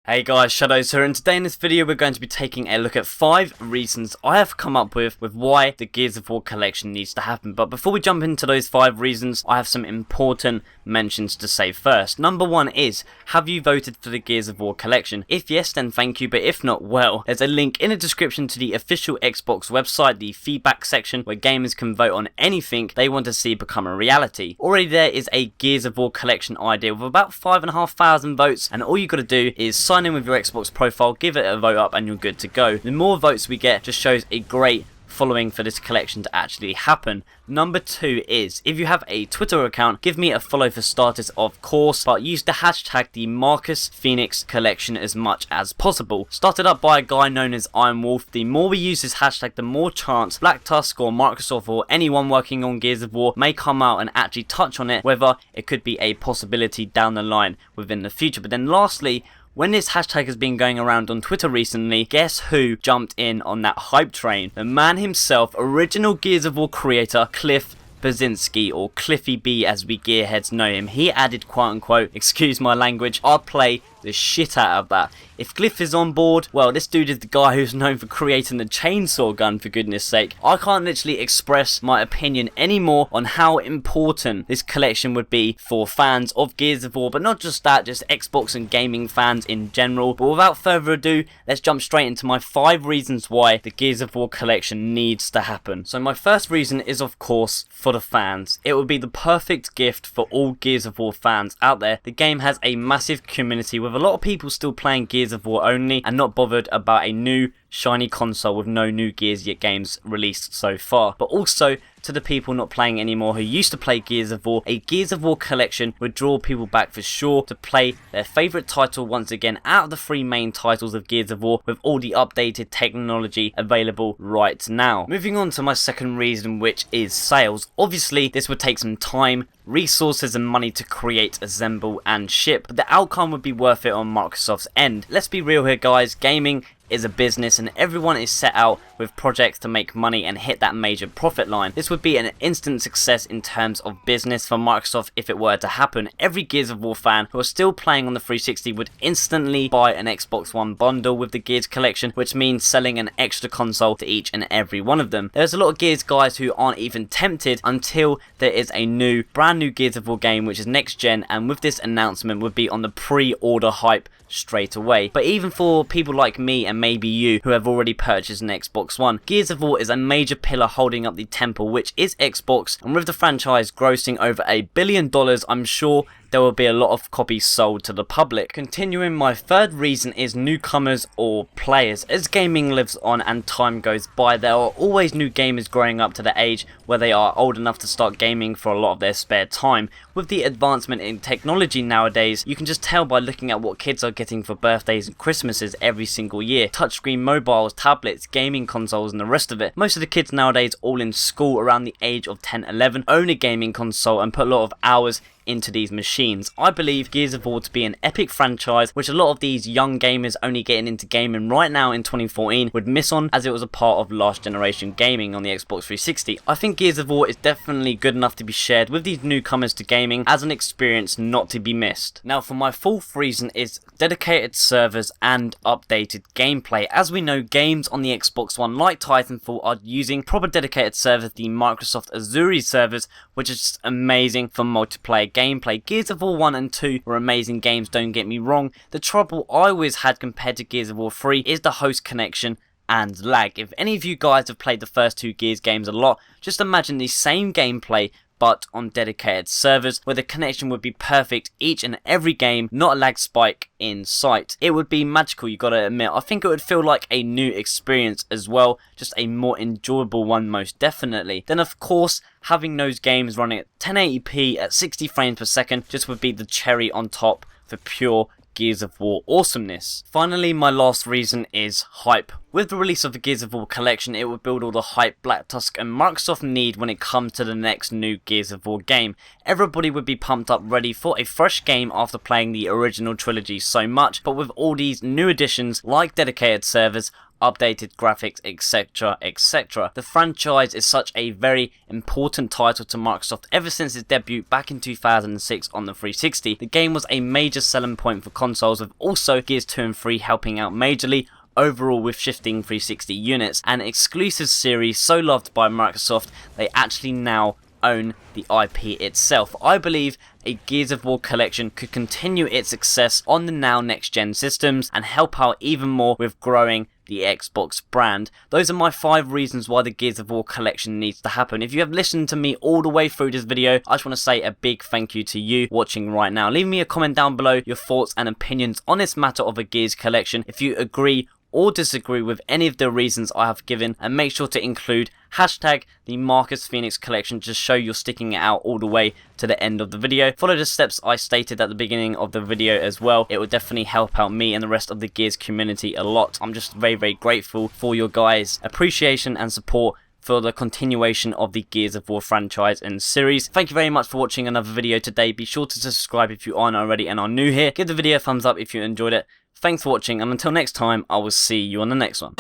Hey guys, Shadows here, and today in this video we're going to be taking a look at 5 reasons I have come up with why the Gears of War collection needs to happen. But before we jump into those 5 reasons, I have some important mentions to say first. Number 1 is, have you voted for the Gears of War collection? If yes, then thank you, but if not, well, there's a link in the description to the official Xbox website, the feedback section, where gamers can vote on anything they want to see become a reality. Already there is a Gears of War collection idea with about 5,500 votes, and all you got to do is sign in with your Xbox profile, give it a vote up, and you're good to go. The more votes we get just shows a great following for this collection to actually happen. Number 2 is, if you have a Twitter account, give me a follow for starters, of course, but use the hashtag the Marcus Fenix collection as much as possible. Started up by a guy known as Iron Wolf. The more we use this hashtag, the more chance Black Tusk or Microsoft or anyone working on Gears of War may come out and actually touch on it, whether it could be a possibility down the line within the future. But then lastly, when this hashtag has been going around on Twitter recently, guess who jumped in on that hype train? The man himself, original Gears of War creator, Cliff Basinski, or Cliffy B as we gearheads know him. He added, quote unquote, excuse my language, I'd play the shit out of that. If Cliff is on board, well, this dude is the guy who's known for creating the chainsaw gun, for goodness sake. I can't literally express my opinion anymore on how important this collection would be for fans of Gears of War, but not just that, just Xbox and gaming fans in general. But without further ado, let's jump straight into my 5 reasons why the Gears of War collection needs to happen. So my first reason is, of course, for the fans. It would be the perfect gift for all Gears of War fans out there. The game has a massive community with a lot of people still playing Gears of War only and not bothered about a new shiny console with no new Gears yet games released so far. But also to the people not playing anymore who used to play Gears of War, a Gears of War collection would draw people back for sure to play their favourite title once again out of the 3 main titles of Gears of War, with all the updated technology available right now. Moving on to my second reason, which is sales. Obviously this would take some time, resources and money to create, assemble and ship, but the outcome would be worth it on Microsoft's end. Let's be real here guys, gaming is a business and everyone is set out with projects to make money and hit that major profit line. This would be an instant success in terms of business for Microsoft if it were to happen. Every Gears of War fan who are still playing on the 360 would instantly buy an Xbox One bundle with the Gears collection, which means selling an extra console to each and every one of them. There's a lot of Gears guys who aren't even tempted until there is a brand new Gears of War game which is next gen, and with this announcement would be on the pre-order hype straight away. But even for people like me and maybe you who have already purchased an Xbox One, Gears of War is a major pillar holding up the temple which is Xbox, and with the franchise grossing over $1 billion, I'm sure there will be a lot of copies sold to the public. Continuing, my third reason is newcomers or players. As gaming lives on and time goes by, there are always new gamers growing up to the age where they are old enough to start gaming for a lot of their spare time. With the advancement in technology nowadays, you can just tell by looking at what kids are getting for birthdays and Christmases every single year. Touchscreen mobiles, tablets, gaming consoles and the rest of it. Most of the kids nowadays, all in school around the age of 10, 11, own a gaming console and put a lot of hours into these machines. I believe Gears of War to be an epic franchise which a lot of these young gamers only getting into gaming right now in 2014 would miss on, as it was a part of last generation gaming on the Xbox 360. I think Gears of War is definitely good enough to be shared with these newcomers to gaming as an experience not to be missed. Now for my 4th reason is dedicated servers and updated gameplay. As we know, games on the Xbox One like Titanfall are using proper dedicated servers, the Microsoft Azure servers, which is just amazing for multiplayer gameplay. Gears of War 1 and 2 were amazing games, don't get me wrong. The trouble I always had compared to Gears of War 3 is the host connection and lag. If any of you guys have played the first 2 Gears games a lot, just imagine the same gameplay but on dedicated servers where the connection would be perfect each and every game, not a lag spike in sight. It would be magical, you gotta admit. I think it would feel like a new experience as well, just a more enjoyable one most definitely. Then of course, having those games running at 1080p at 60 frames per second just would be the cherry on top for pure Gears of War awesomeness. Finally, my last reason is hype. With the release of the Gears of War collection, it would build all the hype Black Tusk and Microsoft need when it comes to the next new Gears of War game. Everybody would be pumped up ready for a fresh game after playing the original trilogy so much, but with all these new additions like dedicated servers, updated graphics, etc, etc. The franchise is such a very important title to Microsoft ever since its debut back in 2006 on the 360. The game was a major selling point for consoles, with also Gears 2 and 3 helping out majorly overall with shifting 360 units. An exclusive series so loved by Microsoft, they actually now own the IP itself. I believe a Gears of War collection could continue its success on the now next gen systems and help out even more with growing the Xbox brand. Those are my 5 reasons why the Gears of War collection needs to happen. If you have listened to me all the way through this video, I just want to say a big thank you to you watching right now. Leave me a comment down below your thoughts and opinions on this matter of a Gears collection, if you agree or disagree with any of the reasons I have given, and make sure to include hashtag the Marcus Fenix collection to show you're sticking it out all the way to the end of the video. Follow the steps I stated at the beginning of the video as well. It will definitely help out me and the rest of the Gears community a lot. I'm just very grateful for your guys' appreciation and support for the continuation of the Gears of War franchise and series. Thank you very much for watching another video today. Be sure to subscribe if you aren't already and are new here. Give the video a thumbs up if you enjoyed it. Thanks for watching, and until next time, I will see you on the next one.